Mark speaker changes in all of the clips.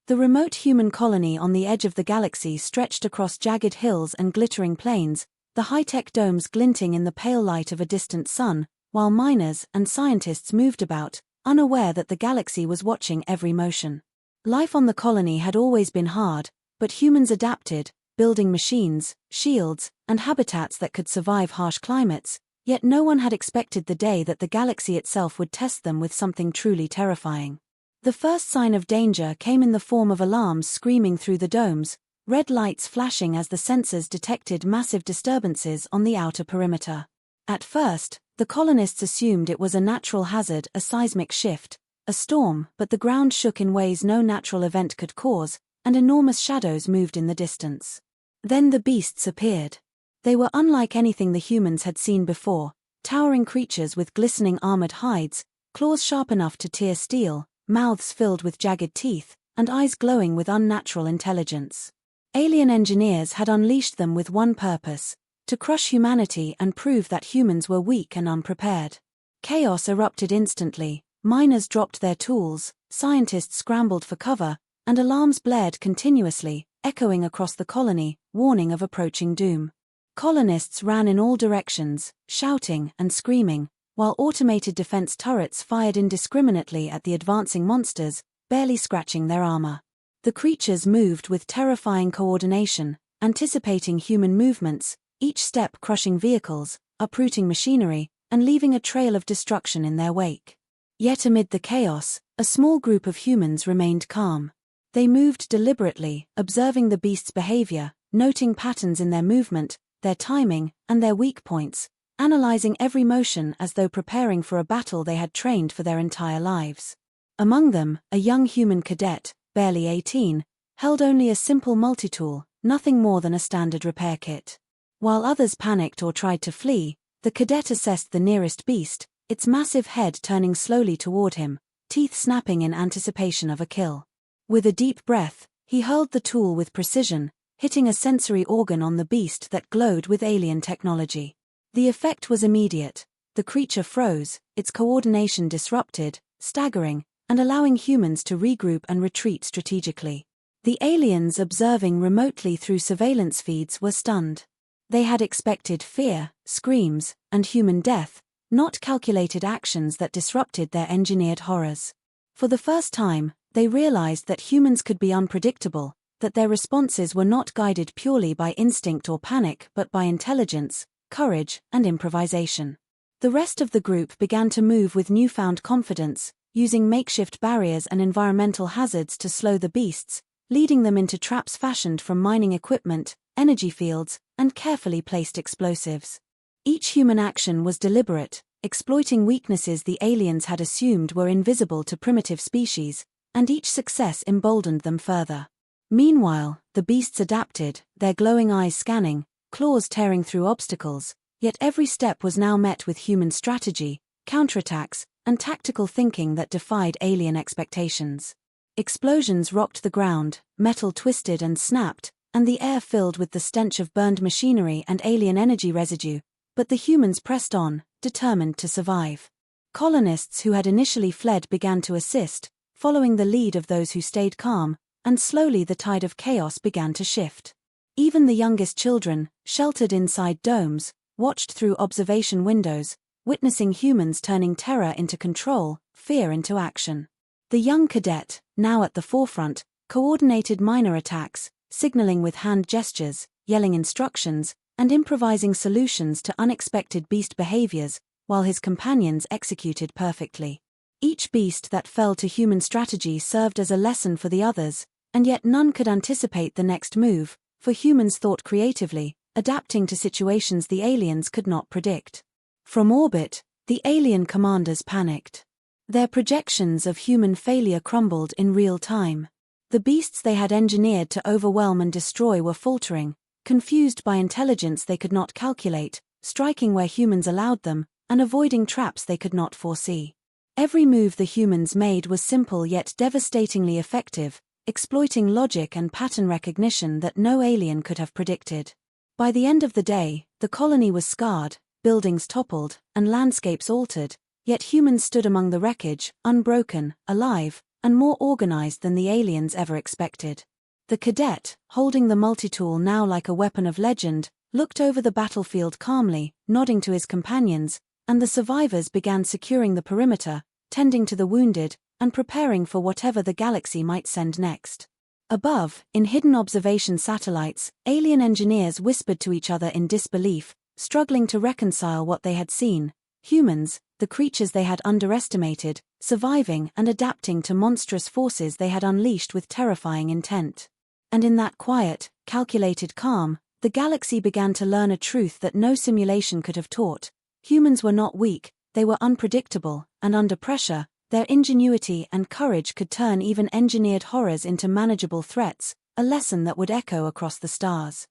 Speaker 1: The remote human colony on the edge of the galaxy stretched across jagged hills and glittering plains, the high-tech domes glinting in the pale light of a distant sun, while miners and scientists moved about, unaware that the galaxy was watching every motion. Life on the colony had always been hard, but humans adapted, building machines, shields, and habitats that could survive harsh climates, yet no one had expected the day that the galaxy itself would test them with something truly terrifying. The first sign of danger came in the form of alarms screaming through the domes, red lights flashing as the sensors detected massive disturbances on the outer perimeter. At first, the colonists assumed it was a natural hazard, a seismic shift, a storm, but the ground shook in ways no natural event could cause, and enormous shadows moved in the distance. Then the beasts appeared. They were unlike anything the humans had seen before, towering creatures with glistening armored hides, claws sharp enough to tear steel, mouths filled with jagged teeth, and eyes glowing with unnatural intelligence. Alien engineers had unleashed them with one purpose: to crush humanity and prove that humans were weak and unprepared. Chaos erupted instantly, miners dropped their tools, scientists scrambled for cover, and alarms blared continuously, echoing across the colony, warning of approaching doom. Colonists ran in all directions, shouting and screaming, while automated defense turrets fired indiscriminately at the advancing monsters, barely scratching their armor. The creatures moved with terrifying coordination, anticipating human movements, each step crushing vehicles, uprooting machinery, and leaving a trail of destruction in their wake. Yet amid the chaos, a small group of humans remained calm. They moved deliberately, observing the beasts' behavior, noting patterns in their movement, their timing, and their weak points, analyzing every motion as though preparing for a battle they had trained for their entire lives. Among them, a young human cadet, barely 18, held only a simple multitool, nothing more than a standard repair kit. While others panicked or tried to flee, the cadet assessed the nearest beast, its massive head turning slowly toward him, teeth snapping in anticipation of a kill. With a deep breath, he hurled the tool with precision, hitting a sensory organ on the beast that glowed with alien technology. The effect was immediate. The creature froze, its coordination disrupted, staggering, and allowing humans to regroup and retreat strategically. The aliens observing remotely through surveillance feeds were stunned. They had expected fear, screams, and human death, not calculated actions that disrupted their engineered horrors. For the first time, they realized that humans could be unpredictable, that their responses were not guided purely by instinct or panic but by intelligence, courage, and improvisation. The rest of the group began to move with newfound confidence, using makeshift barriers and environmental hazards to slow the beasts, leading them into traps fashioned from mining equipment, energy fields, and carefully placed explosives. Each human action was deliberate, exploiting weaknesses the aliens had assumed were invisible to primitive species, and each success emboldened them further. Meanwhile, the beasts adapted, their glowing eyes scanning, claws tearing through obstacles, yet every step was now met with human strategy, counterattacks, and tactical thinking that defied alien expectations. Explosions rocked the ground, metal twisted and snapped, and the air filled with the stench of burned machinery and alien energy residue, but the humans pressed on, determined to survive. Colonists who had initially fled began to assist, following the lead of those who stayed calm, and slowly the tide of chaos began to shift. Even the youngest children, sheltered inside domes, watched through observation windows, witnessing humans turning terror into control, fear into action. The young cadet, now at the forefront, coordinated minor attacks, signaling with hand gestures, yelling instructions, and improvising solutions to unexpected beast behaviors, while his companions executed perfectly. Each beast that fell to human strategy served as a lesson for the others, and yet none could anticipate the next move, for humans thought creatively, adapting to situations the aliens could not predict. From orbit, the alien commanders panicked. Their projections of human failure crumbled in real time. The beasts they had engineered to overwhelm and destroy were faltering, confused by intelligence they could not calculate, striking where humans allowed them, and avoiding traps they could not foresee. Every move the humans made was simple yet devastatingly effective, exploiting logic and pattern recognition that no alien could have predicted. By the end of the day, the colony was scarred, buildings toppled, and landscapes altered, yet humans stood among the wreckage, unbroken, alive, and more organized than the aliens ever expected. The cadet, holding the multitool now like a weapon of legend, looked over the battlefield calmly, nodding to his companions, and the survivors began securing the perimeter, tending to the wounded, and preparing for whatever the galaxy might send next. Above, in hidden observation satellites, alien engineers whispered to each other in disbelief, struggling to reconcile what they had seen. Humans, the creatures they had underestimated, surviving and adapting to monstrous forces they had unleashed with terrifying intent. And in that quiet, calculated calm, the galaxy began to learn a truth that no simulation could have taught. Humans were not weak, they were unpredictable, and under pressure, their ingenuity and courage could turn even engineered horrors into manageable threats, a lesson that would echo across the stars.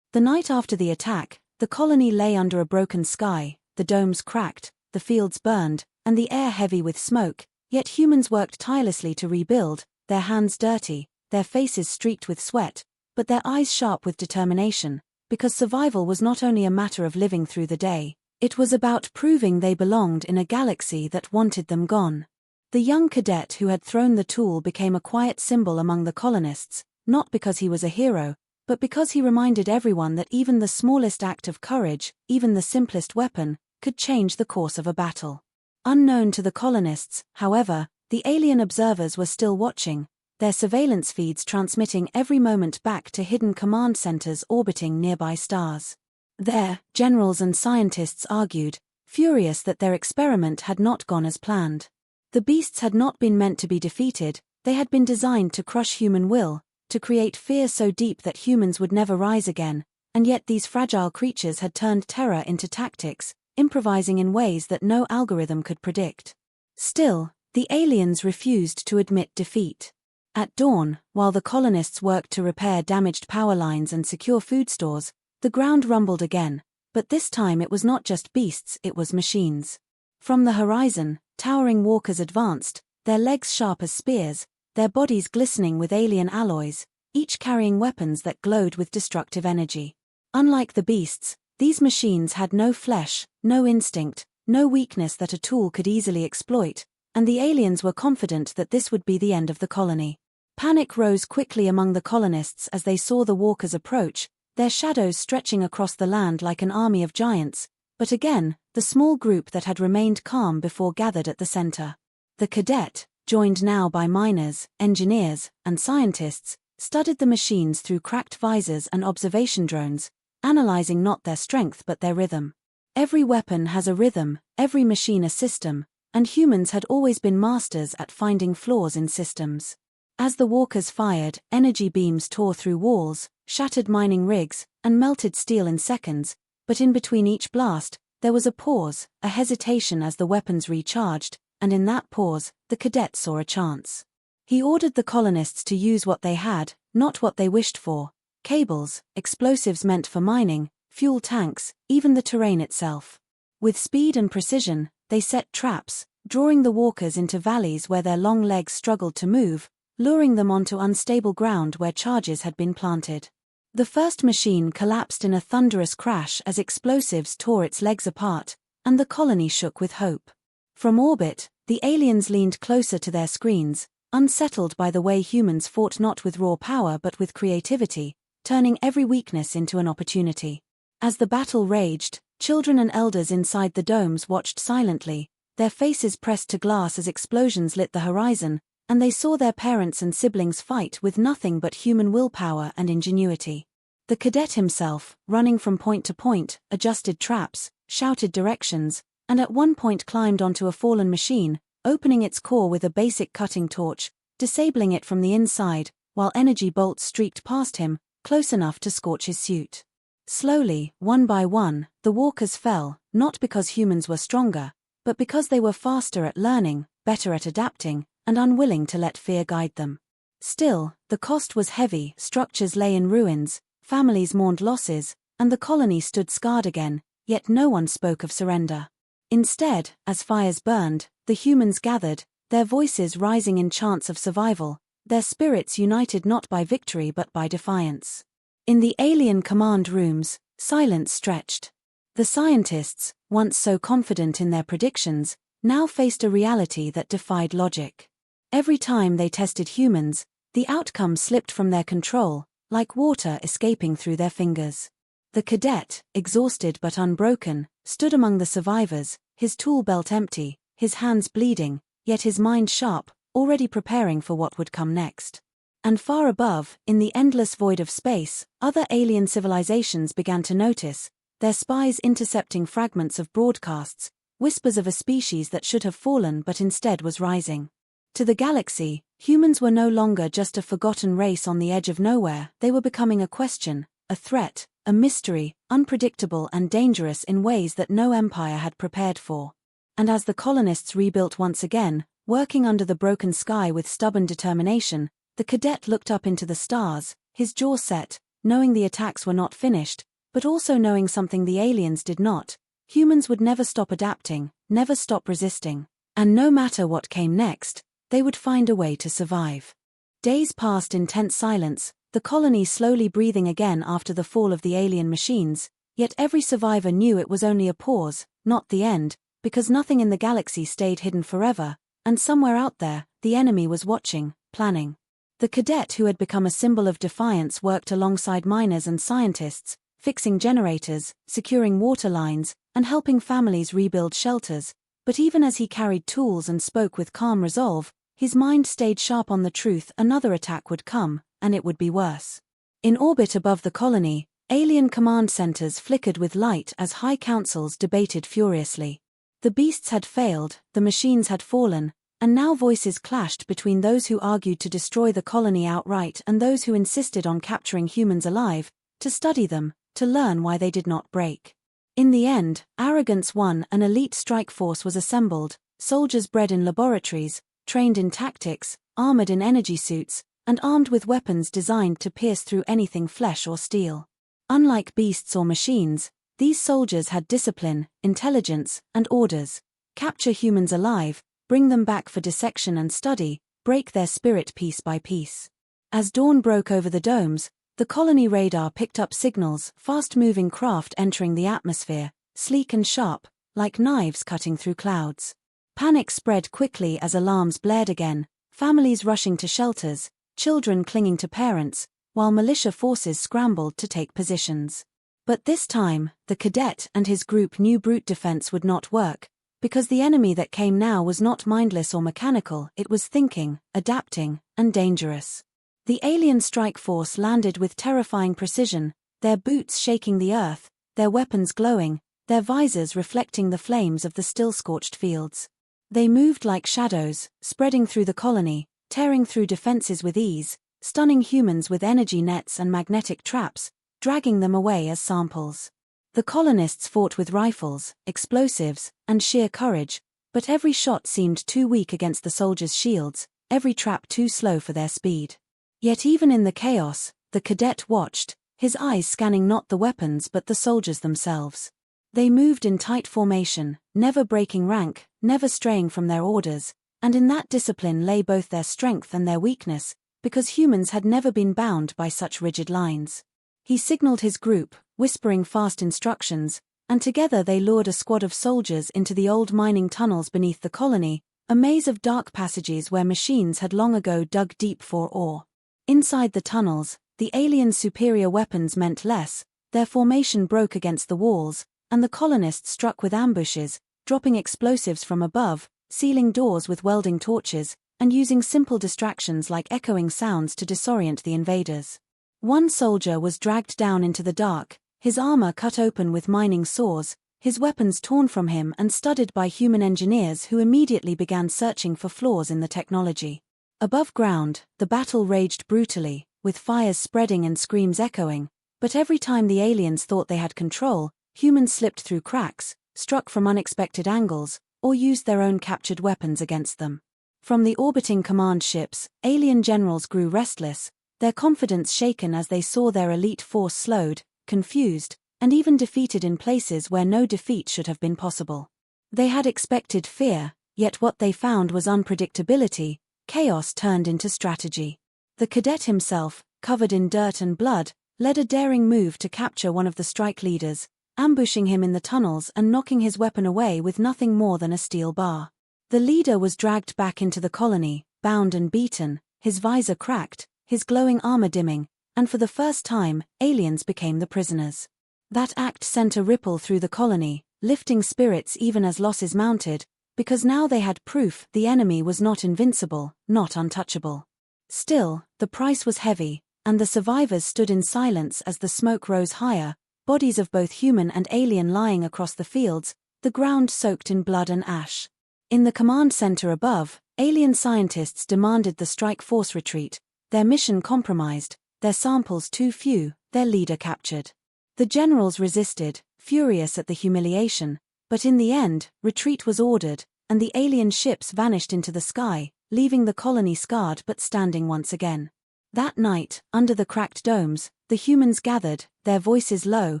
Speaker 1: The night after the attack, the colony lay under a broken sky, the domes cracked, the fields burned, and the air heavy with smoke, yet humans worked tirelessly to rebuild, their hands dirty, their faces streaked with sweat, but their eyes sharp with determination, because survival was not only a matter of living through the day, it was about proving they belonged in a galaxy that wanted them gone. The young cadet who had thrown the tool became a quiet symbol among the colonists, not because he was a hero, but because he reminded everyone that even the smallest act of courage, even the simplest weapon, could change the course of a battle. Unknown to the colonists, however, the alien observers were still watching, their surveillance feeds transmitting every moment back to hidden command centers orbiting nearby stars. There, generals and scientists argued, furious that their experiment had not gone as planned. The beasts had not been meant to be defeated, they had been designed to crush human will, to create fear so deep that humans would never rise again, and yet these fragile creatures had turned terror into tactics, improvising in ways that no algorithm could predict. Still, the aliens refused to admit defeat. At dawn, while the colonists worked to repair damaged power lines and secure food stores, the ground rumbled again, but this time it was not just beasts, it was machines. From the horizon, towering walkers advanced, their legs sharp as spears, their bodies glistening with alien alloys, each carrying weapons that glowed with destructive energy. Unlike the beasts, these machines had no flesh, no instinct, no weakness that a tool could easily exploit, and the aliens were confident that this would be the end of the colony. Panic rose quickly among the colonists as they saw the walkers approach, their shadows stretching across the land like an army of giants, but again, the small group that had remained calm before gathered at the center. The cadet, joined now by miners, engineers, and scientists, studied the machines through cracked visors and observation drones, analyzing not their strength but their rhythm. Every weapon has a rhythm, every machine a system, and humans had always been masters at finding flaws in systems. As the walkers fired, energy beams tore through walls, shattered mining rigs, and melted steel in seconds, but in between each blast, there was a pause, a hesitation as the weapons recharged, and in that pause, the cadet saw a chance. He ordered the colonists to use what they had, not what they wished for: cables, explosives meant for mining, fuel tanks, even the terrain itself. With speed and precision, they set traps, drawing the walkers into valleys where their long legs struggled to move, luring them onto unstable ground where charges had been planted. The first machine collapsed in a thunderous crash as explosives tore its legs apart, and the colony shook with hope. From orbit, the aliens leaned closer to their screens, unsettled by the way humans fought not with raw power but with creativity, turning every weakness into an opportunity. As the battle raged, children and elders inside the domes watched silently, their faces pressed to glass as explosions lit the horizon, and they saw their parents and siblings fight with nothing but human willpower and ingenuity. The cadet himself, running from point to point, adjusted traps, shouted directions, and at one point climbed onto a fallen machine, opening its core with a basic cutting torch, disabling it from the inside, while energy bolts streaked past him, close enough to scorch his suit. Slowly, one by one, the walkers fell, not because humans were stronger, but because they were faster at learning, better at adapting, and unwilling to let fear guide them. Still, the cost was heavy, structures lay in ruins, families mourned losses, and the colony stood scarred again, yet no one spoke of surrender. Instead, as fires burned, the humans gathered, their voices rising in chants of survival, their spirits united not by victory but by defiance. In the alien command rooms, silence stretched. The scientists, once so confident in their predictions, now faced a reality that defied logic. Every time they tested humans, the outcome slipped from their control, like water escaping through their fingers. The cadet, exhausted but unbroken, stood among the survivors, his tool belt empty, his hands bleeding, yet his mind sharp, already preparing for what would come next. And far above, in the endless void of space, other alien civilizations began to notice, their spies intercepting fragments of broadcasts, whispers of a species that should have fallen but instead was rising. To the galaxy, humans were no longer just a forgotten race on the edge of nowhere, they were becoming a question, a threat, a mystery, unpredictable and dangerous in ways that no empire had prepared for. And as the colonists rebuilt once again, working under the broken sky with stubborn determination, the cadet looked up into the stars, his jaw set, knowing the attacks were not finished, but also knowing something the aliens did not. Humans would never stop adapting, never stop resisting. And no matter what came next, they would find a way to survive. Days passed in tense silence, the colony slowly breathing again after the fall of the alien machines, yet every survivor knew it was only a pause, not the end, because nothing in the galaxy stayed hidden forever, and somewhere out there, the enemy was watching, planning. The cadet who had become a symbol of defiance worked alongside miners and scientists, fixing generators, securing water lines, and helping families rebuild shelters, but even as he carried tools and spoke with calm resolve, his mind stayed sharp on the truth: another attack would come, and it would be worse. In orbit above the colony, alien command centers flickered with light as high councils debated furiously. The beasts had failed, the machines had fallen, and now voices clashed between those who argued to destroy the colony outright and those who insisted on capturing humans alive, to study them, to learn why they did not break. In the end, arrogance won. An elite strike force was assembled, soldiers bred in laboratories, trained in tactics, armored in energy suits, and armed with weapons designed to pierce through anything flesh or steel. Unlike beasts or machines, these soldiers had discipline, intelligence, and orders. Capture humans alive, bring them back for dissection and study, break their spirit piece by piece. As dawn broke over the domes, the colony radar picked up signals, fast-moving craft entering the atmosphere, sleek and sharp, like knives cutting through clouds. Panic spread quickly as alarms blared again, families rushing to shelters, children clinging to parents, while militia forces scrambled to take positions. But this time, the cadet and his group knew brute defense would not work, because the enemy that came now was not mindless or mechanical, it was thinking, adapting, and dangerous. The alien strike force landed with terrifying precision, their boots shaking the earth, their weapons glowing, their visors reflecting the flames of the still-scorched fields. They moved like shadows, spreading through the colony, tearing through defenses with ease, stunning humans with energy nets and magnetic traps, dragging them away as samples. The colonists fought with rifles, explosives, and sheer courage, but every shot seemed too weak against the soldiers' shields, every trap too slow for their speed. Yet even in the chaos, the cadet watched, his eyes scanning not the weapons but the soldiers themselves. They moved in tight formation, never breaking rank, never straying from their orders, and in that discipline lay both their strength and their weakness, because humans had never been bound by such rigid lines. He signaled his group, whispering fast instructions, and together they lured a squad of soldiers into the old mining tunnels beneath the colony, a maze of dark passages where machines had long ago dug deep for ore. Inside the tunnels, the aliens' superior weapons meant less, their formation broke against the walls, and the colonists struck with ambushes, dropping explosives from above, sealing doors with welding torches, and using simple distractions like echoing sounds to disorient the invaders. One soldier was dragged down into the dark, his armor cut open with mining saws, his weapons torn from him and studied by human engineers who immediately began searching for flaws in the technology. Above ground, the battle raged brutally, with fires spreading and screams echoing, but every time the aliens thought they had control, humans slipped through cracks, struck from unexpected angles, or used their own captured weapons against them. From the orbiting command ships, alien generals grew restless, their confidence shaken as they saw their elite force slowed, confused, and even defeated in places where no defeat should have been possible. They had expected fear, yet what they found was unpredictability. Chaos turned into strategy. The cadet himself, covered in dirt and blood, led a daring move to capture one of the strike leaders, ambushing him in the tunnels and knocking his weapon away with nothing more than a steel bar. The leader was dragged back into the colony, bound and beaten, his visor cracked, his glowing armor dimming, and for the first time, aliens became the prisoners. That act sent a ripple through the colony, lifting spirits even as losses mounted, because now they had proof the enemy was not invincible, not untouchable. Still, the price was heavy, and the survivors stood in silence as the smoke rose higher, bodies of both human and alien lying across the fields, the ground soaked in blood and ash. In the command center above, alien scientists demanded the strike force retreat, their mission compromised, their samples too few, their leader captured. The generals resisted, furious at the humiliation, but in the end, retreat was ordered, and the alien ships vanished into the sky, leaving the colony scarred but standing once again. That night, under the cracked domes, the humans gathered, their voices low,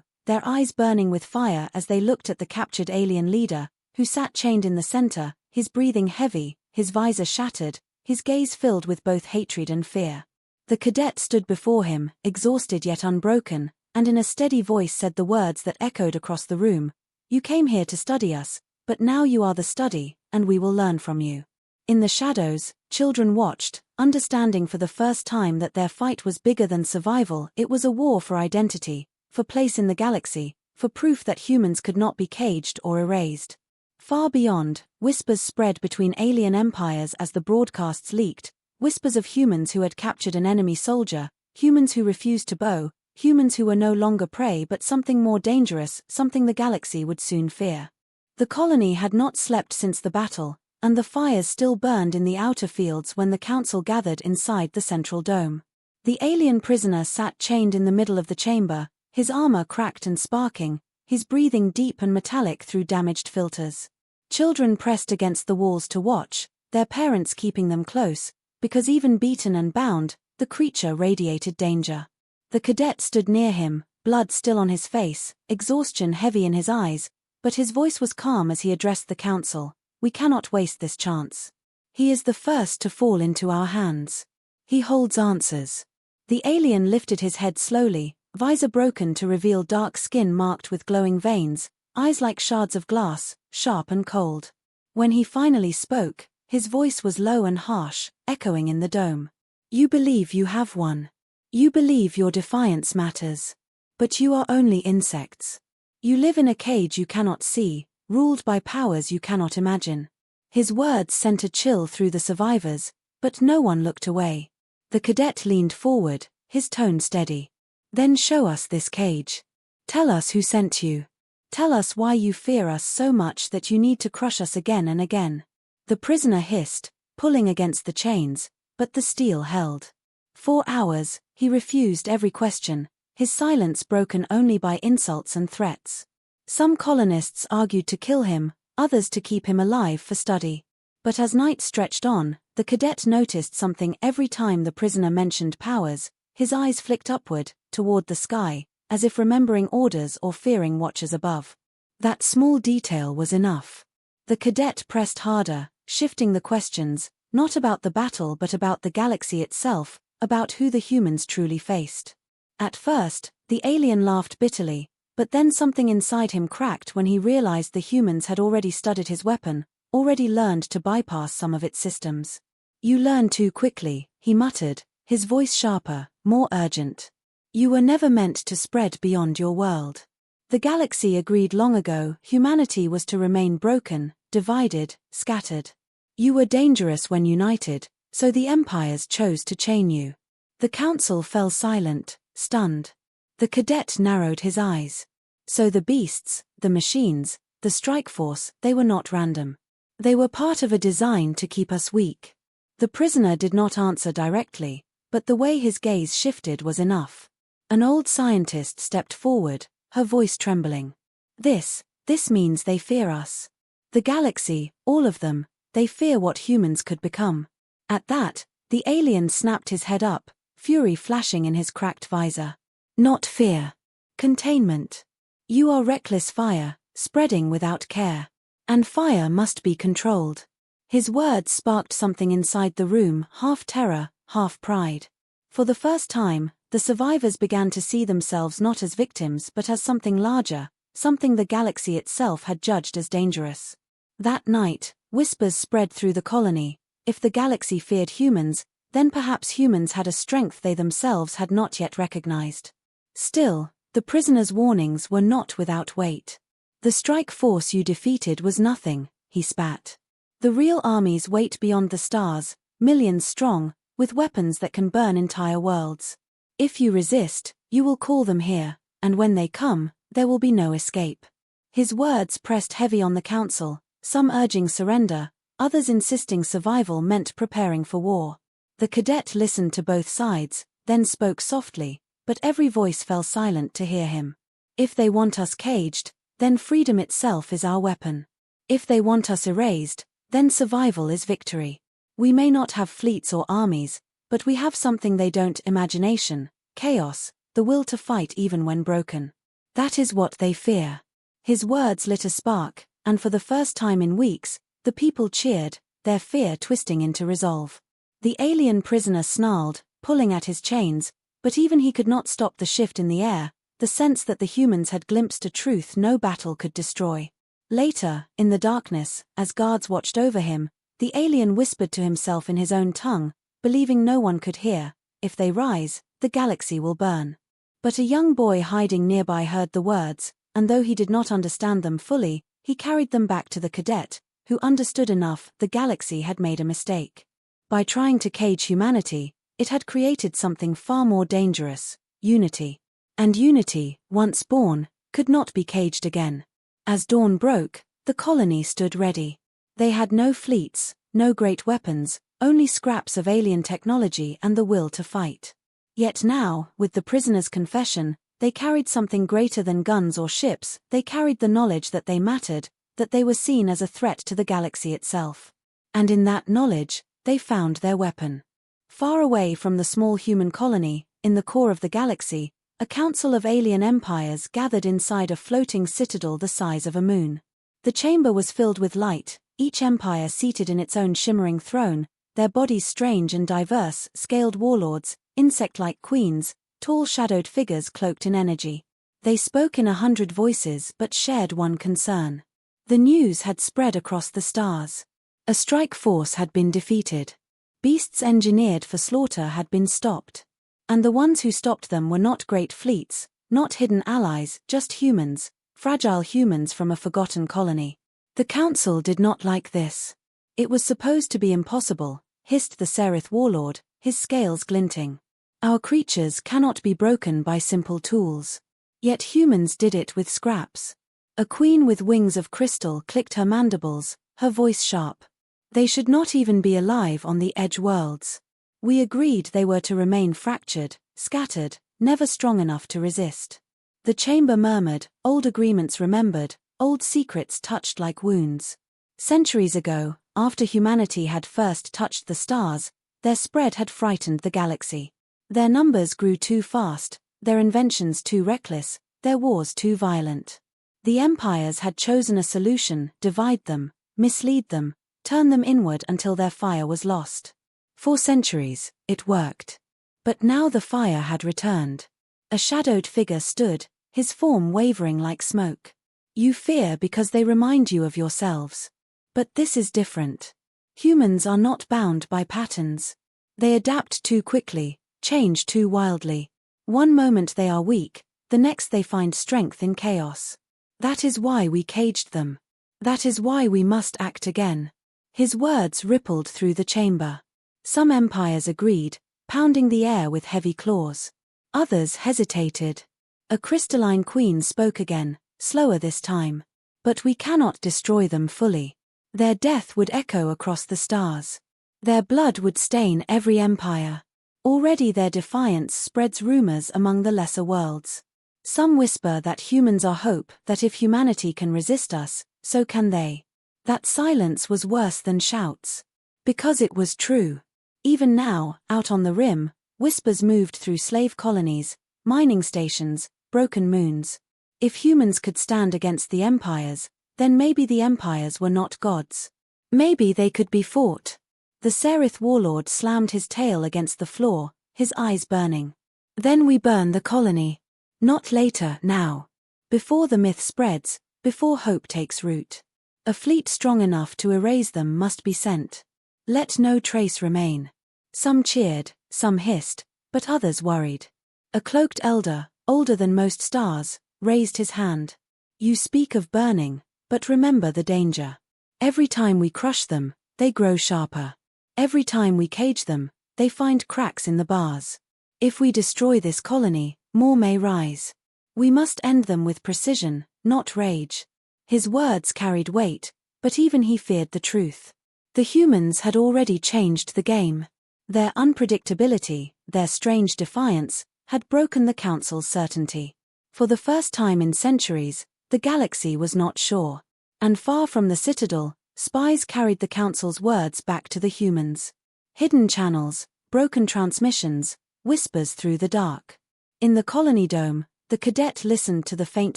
Speaker 1: their eyes burning with fire as they looked at the captured alien leader, who sat chained in the center, his breathing heavy, his visor shattered, his gaze filled with both hatred and fear. The cadet stood before him, exhausted yet unbroken, and in a steady voice said the words that echoed across the room, "You came here to study us, but now you are the study, and we will learn from you." In the shadows, children watched, understanding for the first time that their fight was bigger than survival. It was a war for identity, for place in the galaxy, for proof that humans could not be caged or erased. Far beyond, whispers spread between alien empires as the broadcasts leaked, whispers of humans who had captured an enemy soldier, humans who refused to bow, humans who were no longer prey but something more dangerous, something the galaxy would soon fear. The colony had not slept since the battle, and the fires still burned in the outer fields when the council gathered inside the central dome. The alien prisoner sat chained in the middle of the chamber, his armor cracked and sparking, his breathing deep and metallic through damaged filters. Children pressed against the walls to watch, their parents keeping them close, because even beaten and bound, the creature radiated danger. The cadet stood near him, blood still on his face, exhaustion heavy in his eyes, but his voice was calm as he addressed the council. "We cannot waste this chance. He is the first to fall into our hands. He holds answers." The alien lifted his head slowly, visor broken to reveal dark skin marked with glowing veins, eyes like shards of glass, sharp and cold. When he finally spoke, his voice was low and harsh, echoing in the dome. "You believe you have won. You believe your defiance matters. But you are only insects. You live in a cage you cannot see, ruled by powers you cannot imagine." His words sent a chill through the survivors, but no one looked away. The cadet leaned forward, his tone steady. "Then show us this cage. Tell us who sent you. Tell us why you fear us so much that you need to crush us again and again." The prisoner hissed, pulling against the chains, but the steel held. For hours, he refused every question, his silence broken only by insults and threats. Some colonists argued to kill him, others to keep him alive for study. But as night stretched on, the cadet noticed something every time the prisoner mentioned powers. His eyes flicked upward, toward the sky, as if remembering orders or fearing watchers above. That small detail was enough. The cadet pressed harder, shifting the questions, not about the battle but about the galaxy itself, about who the humans truly faced. At first, the alien laughed bitterly, but then something inside him cracked when he realized the humans had already studied his weapon, already learned to bypass some of its systems. "You learn too quickly," he muttered, his voice sharper, more urgent. "You were never meant to spread beyond your world. The galaxy agreed long ago humanity was to remain broken, divided, scattered. You were dangerous when united, so the empires chose to chain you." The council fell silent, stunned. The cadet narrowed his eyes. So the beasts, the machines, the strike force, they were not random. They were part of a design to keep us weak. The prisoner did not answer directly, but the way his gaze shifted was enough. An old scientist stepped forward, her voice trembling. This means they fear us. The galaxy, all of them, they fear what humans could become." At that, the alien snapped his head up, fury flashing in his cracked visor. "Not fear. Containment. You are reckless fire, spreading without care. And fire must be controlled." His words sparked something inside the room, half terror, half pride. For the first time, the survivors began to see themselves not as victims but as something larger, something the galaxy itself had judged as dangerous. That night, whispers spread through the colony. If the galaxy feared humans, then perhaps humans had a strength they themselves had not yet recognized. Still, the prisoners' warnings were not without weight. The strike force you defeated was nothing, he spat. The real armies wait beyond the stars, millions strong, with weapons that can burn entire worlds. If you resist, you will call them here, and when they come, there will be no escape. His words pressed heavy on the council, some urging surrender, others insisting survival meant preparing for war. The cadet listened to both sides, then spoke softly, but every voice fell silent to hear him. If they want us caged, then freedom itself is our weapon. If they want us erased, then survival is victory. We may not have fleets or armies, but we have something they don't: imagination, chaos, the will to fight even when broken. That is what they fear. His words lit a spark, and for the first time in weeks, the people cheered, their fear twisting into resolve. The alien prisoner snarled, pulling at his chains, but even he could not stop the shift in the air, the sense that the humans had glimpsed a truth no battle could destroy. Later, in the darkness, as guards watched over him, the alien whispered to himself in his own tongue, believing no one could hear, "If they rise, the galaxy will burn." But a young boy hiding nearby heard the words, and though he did not understand them fully, he carried them back to the cadet, who understood enough: the galaxy had made a mistake. By trying to cage humanity, it had created something far more dangerous: unity. And unity, once born, could not be caged again. As dawn broke, the colony stood ready. They had no fleets, no great weapons, only scraps of alien technology and the will to fight. Yet now, with the prisoner's confession, they carried something greater than guns or ships. They carried the knowledge that they mattered, that they were seen as a threat to the galaxy itself. And in that knowledge, they found their weapon. Far away from the small human colony, in the core of the galaxy, a council of alien empires gathered inside a floating citadel the size of a moon. The chamber was filled with light, each empire seated in its own shimmering throne, their bodies strange and diverse: scaled warlords, insect-like queens, tall shadowed figures cloaked in energy. They spoke in 100 voices but shared one concern. The news had spread across the stars. A strike force had been defeated. Beasts engineered for slaughter had been stopped. And the ones who stopped them were not great fleets, not hidden allies, just humans, fragile humans from a forgotten colony. The council did not like this. It was supposed to be impossible, hissed the Seraph warlord, his scales glinting. Our creatures cannot be broken by simple tools. Yet humans did it with scraps. A queen with wings of crystal clicked her mandibles, her voice sharp. They should not even be alive on the edge worlds. We agreed they were to remain fractured, scattered, never strong enough to resist. The chamber murmured, old agreements remembered, old secrets touched like wounds. Centuries ago, after humanity had first touched the stars, their spread had frightened the galaxy. Their numbers grew too fast, their inventions too reckless, their wars too violent. The empires had chosen a solution: divide them, mislead them, turn them inward until their fire was lost. For centuries, it worked. But now the fire had returned. A shadowed figure stood, his form wavering like smoke. You fear because they remind you of yourselves. But this is different. Humans are not bound by patterns. They adapt too quickly, change too wildly. One moment they are weak, the next they find strength in chaos. That is why we caged them. That is why we must act again. His words rippled through the chamber. Some empires agreed, pounding the air with heavy claws. Others hesitated. A crystalline queen spoke again, slower this time. But we cannot destroy them fully. Their death would echo across the stars. Their blood would stain every empire. Already their defiance spreads rumors among the lesser worlds. Some whisper that humans are hope, that if humanity can resist us, so can they. That silence was worse than shouts. Because it was true. Even now, out on the rim, whispers moved through slave colonies, mining stations, broken moons. If humans could stand against the empires, then maybe the empires were not gods. Maybe they could be fought. The Seraph warlord slammed his tail against the floor, his eyes burning. Then we burn the colony. Not later, now. Before the myth spreads, before hope takes root. A fleet strong enough to erase them must be sent. Let no trace remain. Some cheered, some hissed, but others worried. A cloaked elder, older than most stars, raised his hand. You speak of burning, but remember the danger. Every time we crush them, they grow sharper. Every time we cage them, they find cracks in the bars. If we destroy this colony, more may rise. We must end them with precision, not rage. His words carried weight, but even he feared the truth. The humans had already changed the game. Their unpredictability, their strange defiance, had broken the Council's certainty. For the first time in centuries, the galaxy was not sure. And far from the Citadel, spies carried the Council's words back to the humans. Hidden channels, broken transmissions, whispers through the dark. In the colony dome, the cadet listened to the faint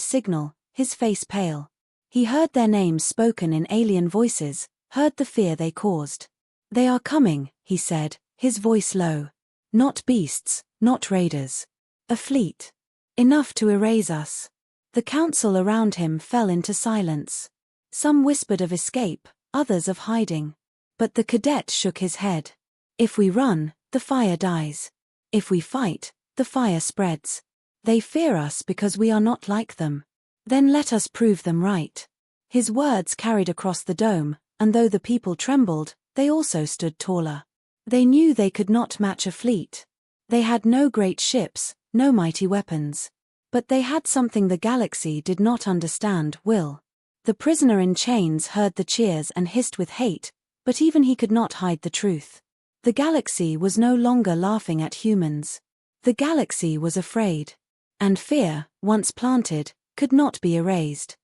Speaker 1: signal, his face pale. He heard their names spoken in alien voices, heard the fear they caused. They are coming, he said, his voice low. Not beasts, not raiders. A fleet. Enough to erase us. The council around him fell into silence. Some whispered of escape, others of hiding. But the cadet shook his head. If we run, the fire dies. If we fight, the fire spreads. They fear us because we are not like them. Then let us prove them right. His words carried across the dome, and though the people trembled, they also stood taller. They knew they could not match a fleet. They had no great ships, no mighty weapons. But they had something the galaxy did not understand, will. The prisoner in chains heard the cheers and hissed with hate, but even he could not hide the truth. The galaxy was no longer laughing at humans. The galaxy was afraid. And fear, once planted, could not be erased.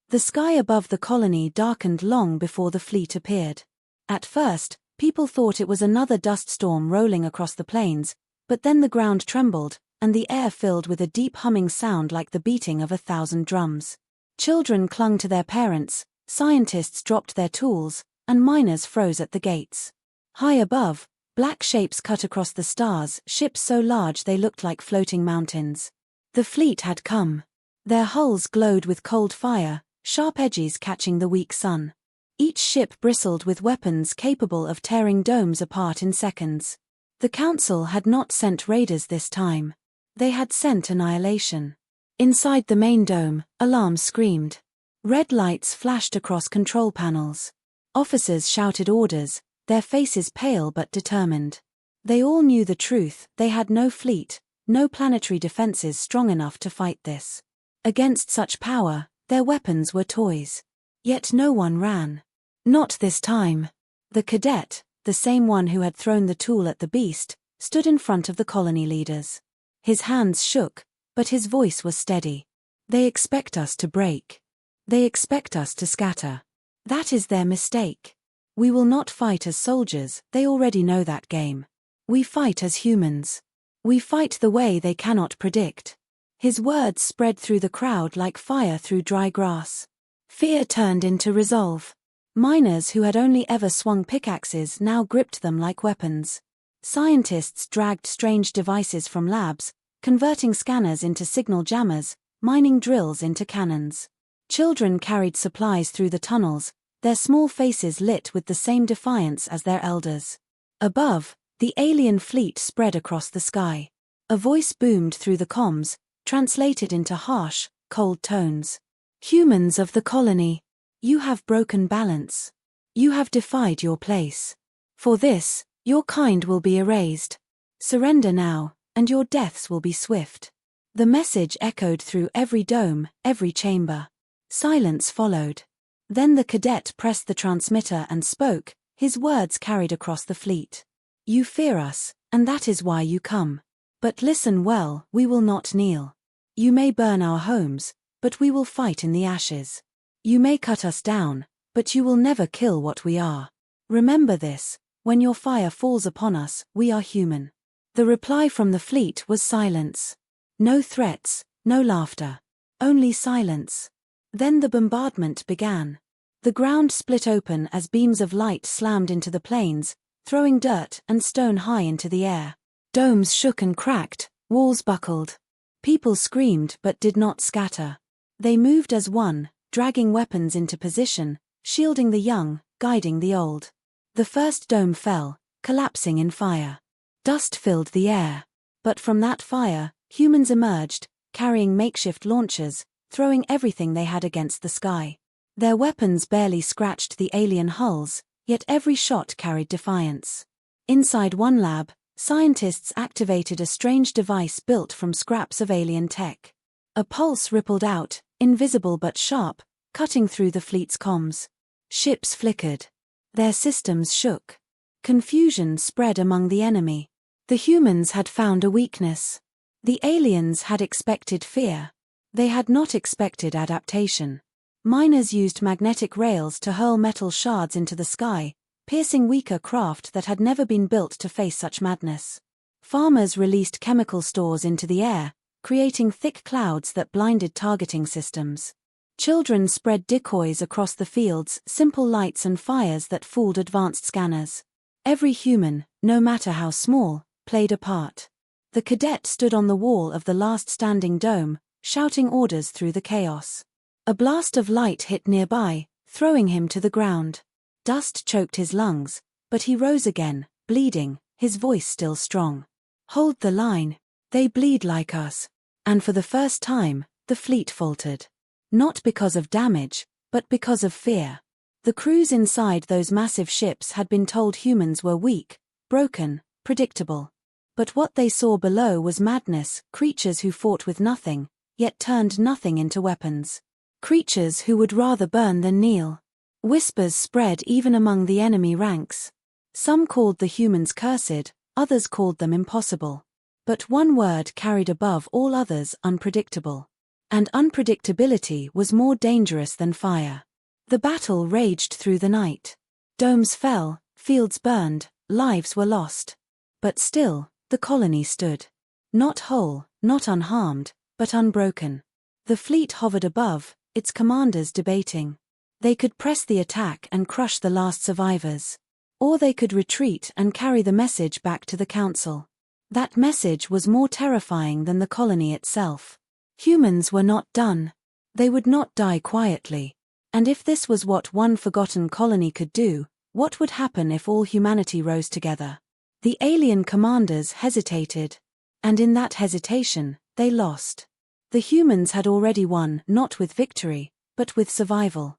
Speaker 1: The sky above the colony darkened long before the fleet appeared. At first, people thought it was another dust storm rolling across the plains, but then the ground trembled, and the air filled with a deep humming sound like the beating of 1,000 drums. Children clung to their parents, scientists dropped their tools, and miners froze at the gates. High above, black shapes cut across the stars, ships so large they looked like floating mountains. The fleet had come. Their hulls glowed with cold fire, sharp edges catching the weak sun. Each ship bristled with weapons capable of tearing domes apart in seconds. The Council had not sent raiders this time. They had sent annihilation. Inside the main dome, alarms screamed. Red lights flashed across control panels. Officers shouted orders, their faces pale but determined. They all knew the truth, they had no fleet, no planetary defenses strong enough to fight this. Against such power, their weapons were toys. Yet no one ran. Not this time. The cadet, the same one who had thrown the tool at the beast, stood in front of the colony leaders. His hands shook, but his voice was steady. They expect us to break. They expect us to scatter. That is their mistake. We will not fight as soldiers, they already know that game. We fight as humans. We fight the way they cannot predict. His words spread through the crowd like fire through dry grass. Fear turned into resolve. Miners who had only ever swung pickaxes now gripped them like weapons. Scientists dragged strange devices from labs, converting scanners into signal jammers, mining drills into cannons. Children carried supplies through the tunnels, their small faces lit with the same defiance as their elders. Above, the alien fleet spread across the sky. A voice boomed through the comms, translated into harsh, cold tones. Humans of the colony, you have broken balance. You have defied your place. For this, your kind will be erased. Surrender now, and your deaths will be swift. The message echoed through every dome, every chamber. Silence followed. Then the cadet pressed the transmitter and spoke, his words carried across the fleet. You fear us, and that is why you come. But listen well, we will not kneel. You may burn our homes, but we will fight in the ashes. You may cut us down, but you will never kill what we are. Remember this, when your fire falls upon us, we are human. The reply from the fleet was silence. No threats, no laughter. Only silence. Then the bombardment began. The ground split open as beams of light slammed into the plains, throwing dirt and stone high into the air. Domes shook and cracked, walls buckled. People screamed but did not scatter. They moved as one, dragging weapons into position, shielding the young, guiding the old. The first dome fell, collapsing in fire. Dust filled the air. But from that fire, humans emerged, carrying makeshift launchers, throwing everything they had against the sky. Their weapons barely scratched the alien hulls, yet every shot carried defiance. Inside one lab, scientists activated a strange device built from scraps of alien tech. A pulse rippled out, invisible but sharp, cutting through the fleet's comms. Ships flickered. Their systems shook. Confusion spread among the enemy. The humans had found a weakness. The aliens had expected fear. They had not expected adaptation. Miners used magnetic rails to hurl metal shards into the sky, piercing weaker craft that had never been built to face such madness. Farmers released chemical stores into the air, creating thick clouds that blinded targeting systems. Children spread decoys across the fields, simple lights and fires that fooled advanced scanners. Every human, no matter how small, played a part. The cadet stood on the wall of the last standing dome, shouting orders through the chaos. A blast of light hit nearby, throwing him to the ground. Dust choked his lungs, but he rose again, bleeding, his voice still strong. "Hold the line. They bleed like us." And for the first time, the fleet faltered. Not because of damage, but because of fear. The crews inside those massive ships had been told humans were weak, broken, predictable. But what they saw below was madness, creatures who fought with nothing, yet turned nothing into weapons. Creatures who would rather burn than kneel. Whispers spread even among the enemy ranks. Some called the humans cursed, others called them impossible. But one word carried above all others: unpredictable. And unpredictability was more dangerous than fire. The battle raged through the night. Domes fell, fields burned, lives were lost. But still, the colony stood. Not whole, not unharmed, but unbroken. The fleet hovered above, its commanders debating. They could press the attack and crush the last survivors. Or they could retreat and carry the message back to the council. That message was more terrifying than the colony itself. Humans were not done. They would not die quietly. And if this was what one forgotten colony could do, what would happen if all humanity rose together? The alien commanders hesitated. And in that hesitation, they lost. The humans had already won, not with victory, but with survival.